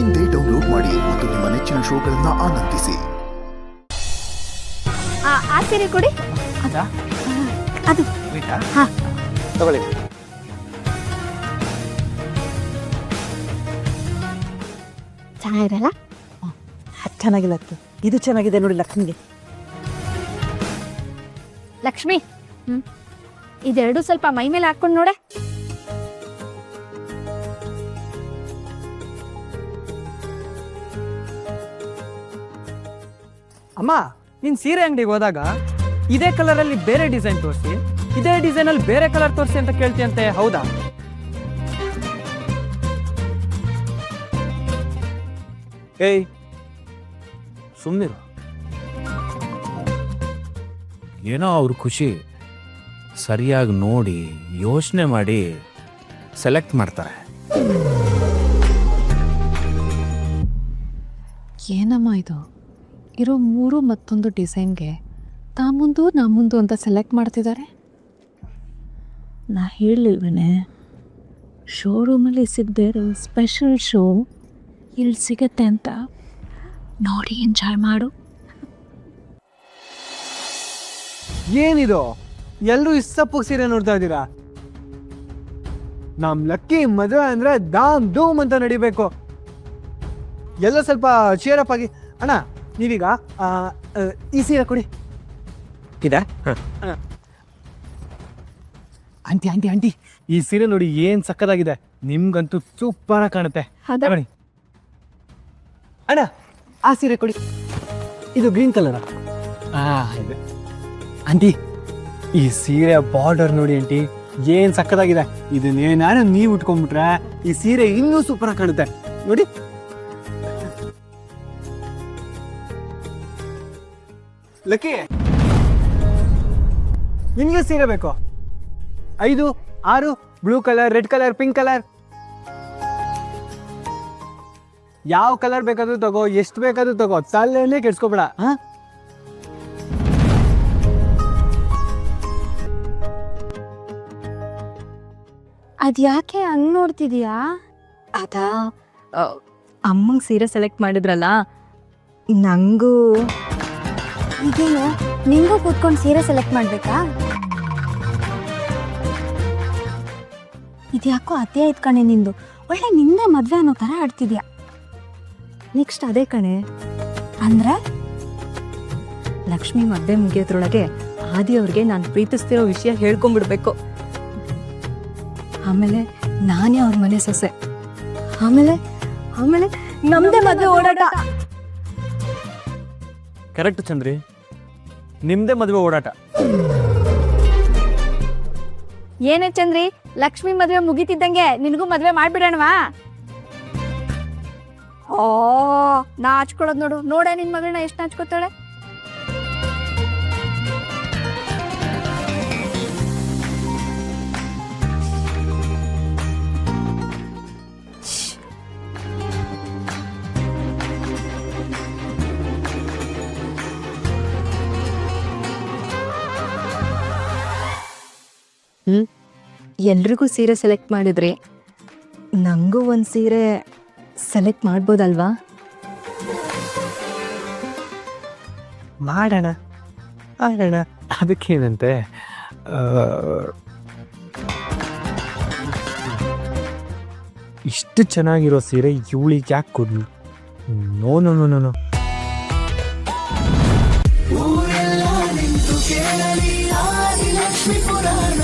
ಇಂದೇ ಡೌನ್ಲೋಡ್ ಮಾಡಿ ಮತ್ತು ನಿಮ್ಮ ನೆಚ್ಚಿನ ಶೋಗಳನ್ನು ಆನಂದಿಸಿ. ಆ ಸೀರೆ ಕೊಡಿ. ಅದು ಹಾ ತಗೊಳ್ಳಿ. ಚೆನ್ನಾಗಿರಲ್ಲ? ಚೆನ್ನಾಗಿಲ್ಲ. ಇದು ಚೆನ್ನಾಗಿದೆ ನೋಡಿ ಲಕ್ಷ್ಮಿಗೆ. ಲಕ್ಷ್ಮಿ, ಇದೆರಡು ಸ್ವಲ್ಪ ಮೈ ಮೇಲೆ ಹಾಕೊಂಡು ನೋಡೆ. ಅಮ್ಮ, ನೀನ್ ಸೀರೆ ಅಂಗಡಿಗೆ ಹೋದಾಗ ಇದೇ ಕಲರ್ ಅಲ್ಲಿ ಬೇರೆ ಡಿಸೈನ್ ತೋರಿಸಿ, ಇದೇ ಡಿಸೈನ್ ಅಲ್ಲಿ ಬೇರೆ ಕಲರ್ ತೋರಿಸಿ ಅಂತ ಕೇಳ್ತೀಯಂತೆ, ಹೌದಾ? ಏಯ್ ಸುಮ್ಮನಿರು. ಏನೋ ಅವ್ರ ಖುಷಿ, ಸರಿಯಾಗಿ ನೋಡಿ ಯೋಚನೆ ಮಾಡಿ ಸೆಲೆಕ್ಟ್ ಮಾಡ್ತಾರೆ. ಏನಮ್ಮ ಇದು ಇರೋ ಮೂರು ಮತ್ತೊಂದು ಡಿಸೈನ್ಗೆ ತಾಮುಂದು ನಮ್ಮುಂದು ಅಂತ ಸೆಲೆಕ್ಟ್ ಮಾಡ್ತಿದ್ದಾರೆ. ನಾ ಹೇಳಲಿಲ್ವೇನೆ, ಶೋರೂಮಲ್ಲಿ ಸಿಗದೆ ಇರೋ ಸ್ಪೆಷಲ್ ಶೋ ಇಲ್ಲಿ ಸಿಗತ್ತೆ ಅಂತ. ನೋಡಿ ಎಂಜಾಯ್ ಮಾಡು. ಏನಿದು ಎಲ್ಲರೂ ಇಷ್ಟಪ್ಪು ಸೀರೆ ನೋಡ್ತಾ ಇದ್ದೀರಾ? ನಮ್ ಲಕ್ಕಿ ಮದುವೆ ಅಂದ್ರೆ ದಾಮ್ ಧೂಮ್ ಅಂತ ನಡಿಬೇಕು. ಎಲ್ಲ ಸ್ವಲ್ಪ ಚೇರಪ್ ಆಗಿ. ಅಣ್ಣ, ನೀವೀಗ ಈ ಸೀರೆ ಕೊಡಿ. ಇದೆ ಆಂಟಿ ಆಂಟಿ ಆಂಟಿ, ಈ ಸೀರೆ ನೋಡಿ ಏನ್ ಸಕ್ಕದಾಗಿದೆ. ನಿಮ್ಗಂತೂ ಸೂಪರ್ ಆಗಿ ಕಾಣುತ್ತೆ. ಅಣ್ಣ, ಆ ಸೀರೆ ಕೊಡಿ. ಇದು ಗ್ರೀನ್ ಕಲರ್. ಇದೆ ಆಂಟಿ, ಈ ಸೀರೆ ಬಾರ್ಡರ್ ನೋಡಿ ಆಂಟಿ, ಏನ್ ಸಕ್ಕದಾಗಿದೆ. ಇದನ್ನೇನಾರು ನೀವು ಉಟ್ಕೊಂಡ್ಬಿಟ್ರೆ ಈ ಸೀರೆ ಇನ್ನೂ ಸೂಪರ್ ಆಗಿ ಕಾಣುತ್ತೆ ನೋಡಿ. ಲಕ್ಕಿ, ನಿನ್ಗೆ ಸೀರೆ ಬೇಕು? 5, 6 blue colour, red colour, pink colour, ಯಾವ ಕಲರ್ ಬೇಕಾದ್ರೂ ತಗೋ, ಎಷ್ಟು ಬೇಕಾದ್ರೂ ತಗೋ, ತಲೆನೇ ಕೆಡ್ಸ್ಕೊಬೇಡ. ಅದ್ಯಾಕೆ ಹಂಗ್ ನೋಡ್ತಿದೀಯಾ? ಅದಾ ಅಮ್ಮಂಗೆ ಸೀರೆ ಸೆಲೆಕ್ಟ್ ಮಾಡಿದ್ರಲ್ಲ, ನಂಗೂ ಈಗೇನು ನಿಂಗೂ ಕೂತ್ಕೊಂಡು ಸೀರೆ ಸೆಲೆಕ್ಟ್ ಮಾಡ್ಬೇಕಾ? ಇದ್ಯಾಕೋ ಅದೇ ಆಯ್ತು ಕಣೆ ನಿಂದು. ಒಳ್ಳೆ ನಿಂದೆ ಮದ್ವೆ ಅನ್ನೋ ತರ ಆಡ್ತಿದ್ಯಾ. ನೆಕ್ಸ್ಟ್ ಅದೇ ಕಣೆ. ಅಂದ್ರೆ ಲಕ್ಷ್ಮಿ ಮದುವೆ ಮುಗಿಯೋದ್ರೊಳಗೆ ಆದಿ ಅವ್ರಿಗೆ ನಾನು ಪ್ರೀತಿಸ್ತಿರೋ ವಿಷಯ ಹೇಳ್ಕೊಂಡ್ಬಿಡ್ಬೇಕು. ಆಮೇಲೆ ನಾನೇ ಅವ್ರ ಮನೆ ಸೊಸೆ. ಆಮೇಲೆ ಆಮೇಲೆ ನಮ್ದೇ ಮದುವೆ ಓಡಾಟ. ಕರೆಕ್ಟ್ ಚಂದ್ರಿ, ನಿಮ್ದೇ ಮದುವೆ ಓಡಾಟ. ಏನೇ ಚಂದ್ರಿ, ಲಕ್ಷ್ಮಿ ಮದ್ವೆ ಮುಗಿತಿದ್ದಂಗೆ ನಿನಗೂ ಮದ್ವೆ ಮಾಡ್ಬಿಡೋಣವಾ? ಓ, ನಾಚ್ಕೊಳ್ಳೋದು ನೋಡು. ನೋಡೆ ನಿನ್ ಮಗಳನ್ನ ಎಷ್ಟು ನಾಚ್ಕೋತಾಳೆ. ಎಲ್ರಿಗೂ ಸೀರೆ ಸೆಲೆಕ್ಟ್ ಮಾಡಿದ್ರಿ, ನಂಗೂ ಒಂದು ಸೀರೆ ಸೆಲೆಕ್ಟ್ ಮಾಡ್ಬೋದಲ್ವಾ? ಮಾಡೋಣ ಮಾಡೋಣ, ಅದಕ್ಕೇನಂತೆ. ಇಷ್ಟು ಚೆನ್ನಾಗಿರೋ ಸೀರೆ ಇವಳಿಗೆ ಯಾಕೆ ಕೊಡ್ಲಿ? No no no no no. ಊರೆಲ್ಲ ನಿಂತು ಕೇಳಲಿ ಆದಿ ಲಕ್ಷ್ಮೀ ಪುರಾಣ.